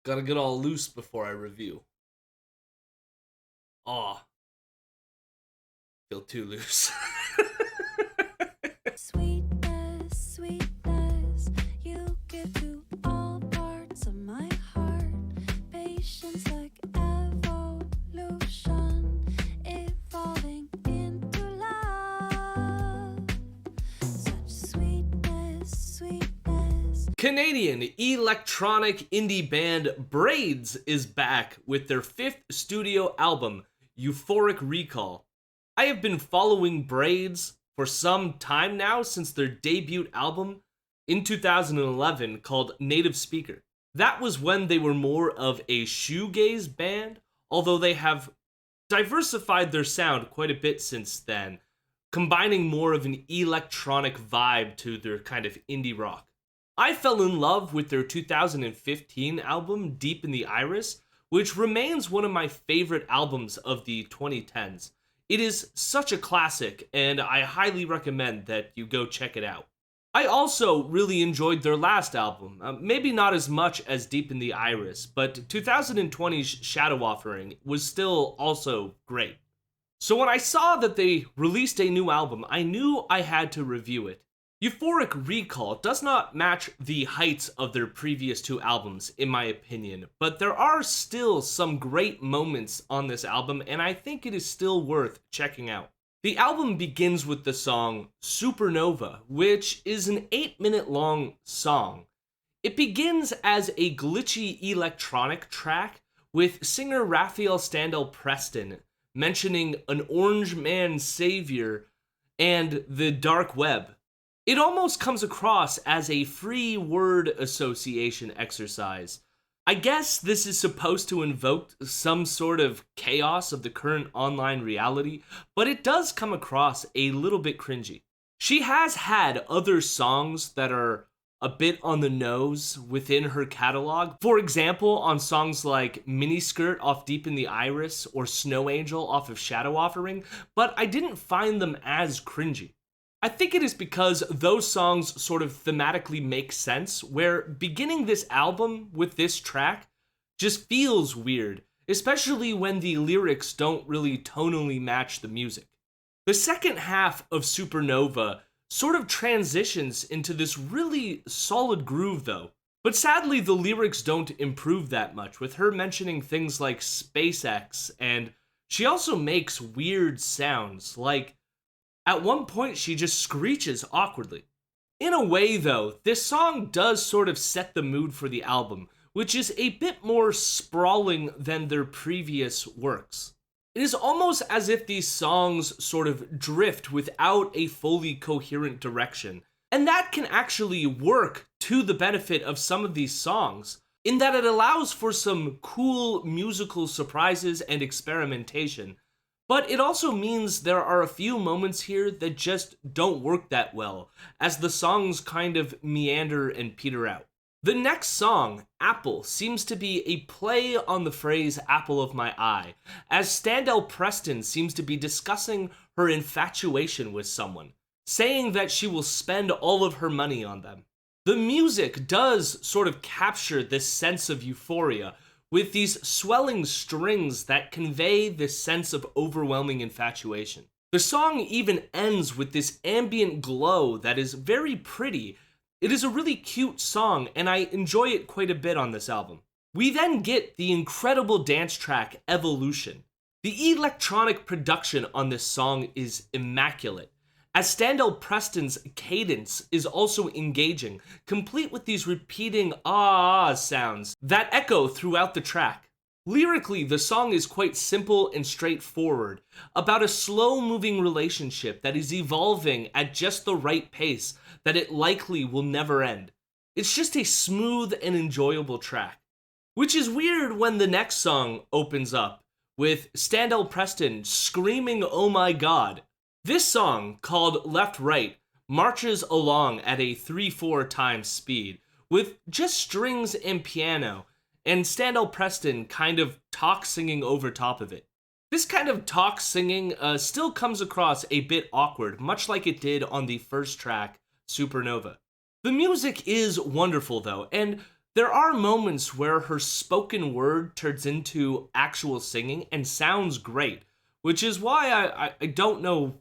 Gotta get all loose before I review. Aw, feel too loose. Sweetness, sweetness, you give to all parts of my heart. Patience like evolution, evolving into love. Such sweetness, sweetness. Canadian electronic indie band Braids is back with their fifth studio album, Euphoric Recall. I have been following Braids for some time now since their debut album in 2011 called Native Speaker. That was when they were more of a shoegaze band, although they have diversified their sound quite a bit since then, combining more of an electronic vibe to their kind of indie rock. I fell in love with their 2015 album, Deep in the Iris, which remains one of my favorite albums of the 2010s. It is such a classic, and I highly recommend that you go check it out. I also really enjoyed their last album, maybe not as much as Deep in the Iris, but 2020's Shadow Offering was still also great. So when I saw that they released a new album, I knew I had to review it. Euphoric Recall does not match the heights of their previous two albums, in my opinion, but there are still some great moments on this album, and I think it is still worth checking out. The album begins with the song Supernova, which is an 8-minute long song. It begins as a glitchy electronic track with singer Raphael Standell Preston mentioning an orange man savior and the dark web. It almost comes across as a free word association exercise. I guess this is supposed to invoke some sort of chaos of the current online reality, but it does come across a little bit cringy. She has had other songs that are a bit on the nose within her catalog. For example, on songs like Miniskirt off Deep in the Iris or Snow Angel off of Shadow Offering, but I didn't find them as cringy. I think it is because those songs sort of thematically make sense, where beginning this album with this track just feels weird, especially when the lyrics don't really tonally match the music. The second half of Supernova sort of transitions into this really solid groove though, but sadly the lyrics don't improve that much, with her mentioning things like SpaceX, and she also makes weird sounds, like at one point, she just screeches awkwardly. In a way, though, this song does sort of set the mood for the album, which is a bit more sprawling than their previous works. It is almost as if these songs sort of drift without a fully coherent direction, and that can actually work to the benefit of some of these songs, in that it allows for some cool musical surprises and experimentation. But it also means there are a few moments here that just don't work that well, as the songs kind of meander and peter out. The next song, Apple, seems to be a play on the phrase apple of my eye, as Standell Preston seems to be discussing her infatuation with someone, saying that she will spend all of her money on them. The music does sort of capture this sense of euphoria, with these swelling strings that convey this sense of overwhelming infatuation. The song even ends with this ambient glow that is very pretty. It is a really cute song, and I enjoy it quite a bit on this album. We then get the incredible dance track, Evolution. The electronic production on this song is immaculate, as Standell Preston's cadence is also engaging, complete with these repeating ah sounds that echo throughout the track. Lyrically, the song is quite simple and straightforward, about a slow-moving relationship that is evolving at just the right pace that it likely will never end. It's just a smooth and enjoyable track. Which is weird when the next song opens up, with Standell Preston screaming "Oh my god." This song, called Left Right, marches along at a 3/4 times speed, with just strings and piano, and Standell Preston kind of talk singing over top of it. This kind of talk singing still comes across a bit awkward, much like it did on the first track, Supernova. The music is wonderful though, and There are moments where her spoken word turns into actual singing and sounds great, which is why I don't know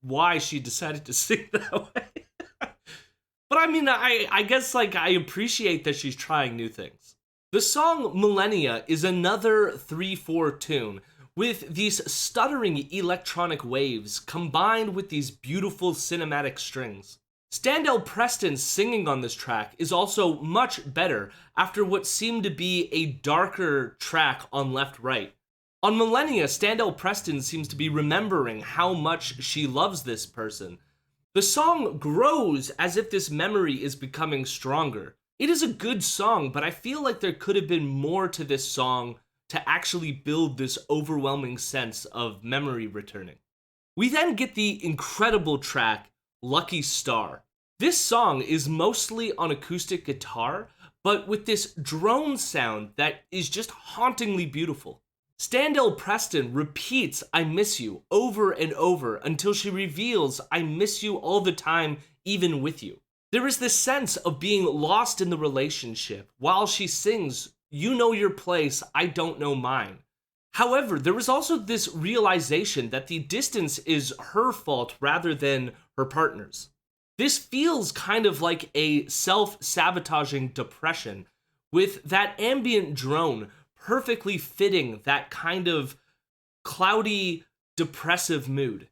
why she decided to sing that way. But I mean, I guess like I appreciate that she's trying new things. The song Millennia is another 3/4 tune with these stuttering electronic waves combined with these beautiful cinematic strings. Standell Preston's singing on this track is also much better after what seemed to be a darker track on Left Right. On Millennia, Standell Preston seems to be remembering how much she loves this person. The song grows as if this memory is becoming stronger. It is a good song, but I feel like there could have been more to this song to actually build this overwhelming sense of memory returning. We then get the incredible track, Lucky Star. This song is mostly on acoustic guitar, but with this drone sound that is just hauntingly beautiful. Standell Preston repeats I miss you over and over until she reveals I miss you all the time, even with you. There is this sense of being lost in the relationship while she sings, you know your place, I don't know mine. However, there is also this realization that the distance is her fault rather than her partner's. This feels kind of like a self-sabotaging depression, with that ambient drone perfectly fitting that kind of cloudy, depressive mood.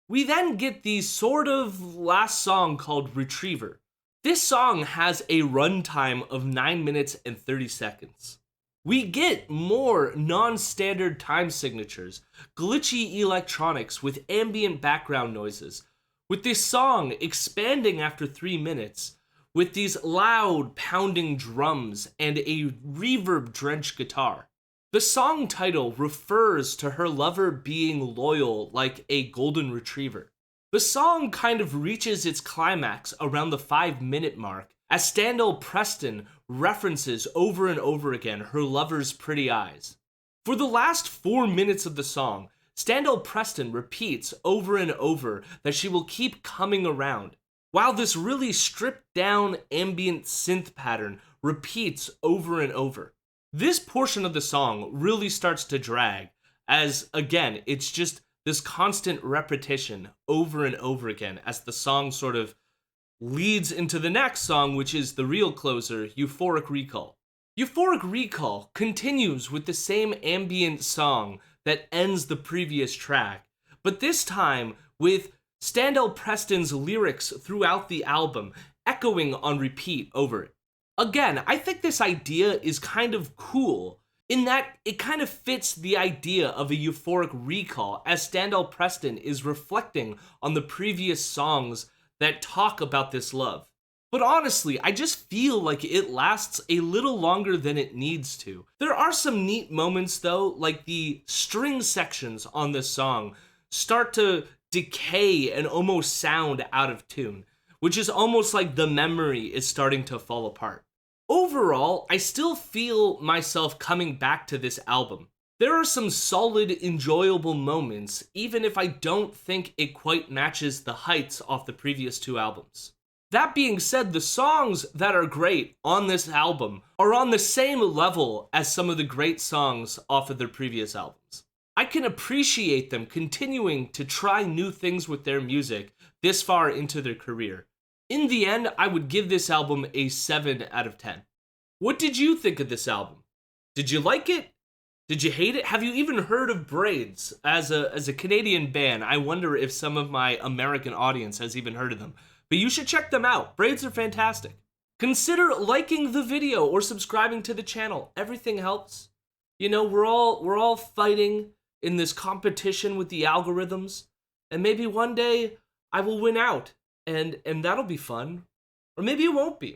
We then get the sort of last song called Retriever. This song has a runtime of 9 minutes and 30 seconds. We get more non-standard time signatures, glitchy electronics with ambient background noises, with this song expanding after 3 minutes, with these loud pounding drums and a reverb-drenched guitar. The song title refers to her lover being loyal like a golden retriever. The song kind of reaches its climax around the 5-minute mark as Standell Preston references over and over again her lover's pretty eyes. For the last 4 minutes of the song, Standell Preston repeats over and over that she will keep coming around, while this really stripped down ambient synth pattern repeats over and over. This portion of the song really starts to drag, as again, it's just this constant repetition over and over again as the song sort of leads into the next song, which is the real closer, Euphoric Recall. Euphoric Recall continues with the same ambient song that ends the previous track, but this time with Standell Preston's lyrics throughout the album echoing on repeat over it. Again, I think this idea is kind of cool in that it kind of fits the idea of a euphoric recall as Standell Preston is reflecting on the previous songs that talk about this love. But honestly, I just feel like it lasts a little longer than it needs to. There are some neat moments though, like the string sections on this song start to decay and almost sound out of tune, which is almost like the memory is starting to fall apart. Overall, I still feel myself coming back to this album. There are some solid, enjoyable moments, even if I don't think it quite matches the heights off the previous 2 albums. That being said, the songs that are great on this album are on the same level as some of the great songs off of their previous albums. I can appreciate them continuing to try new things with their music this far into their career. In the end, I would give this album a 7 out of 10. What did you think of this album? Did you like it? Did you hate it? Have you even heard of Braids? As a Canadian band, I wonder if some of my American audience has even heard of them. But you should check them out. Braids are fantastic. Consider liking the video or subscribing to the channel. Everything helps. You know, we're all fighting in this competition with the algorithms, and maybe one day I will win out, and that'll be fun. Or maybe it won't be.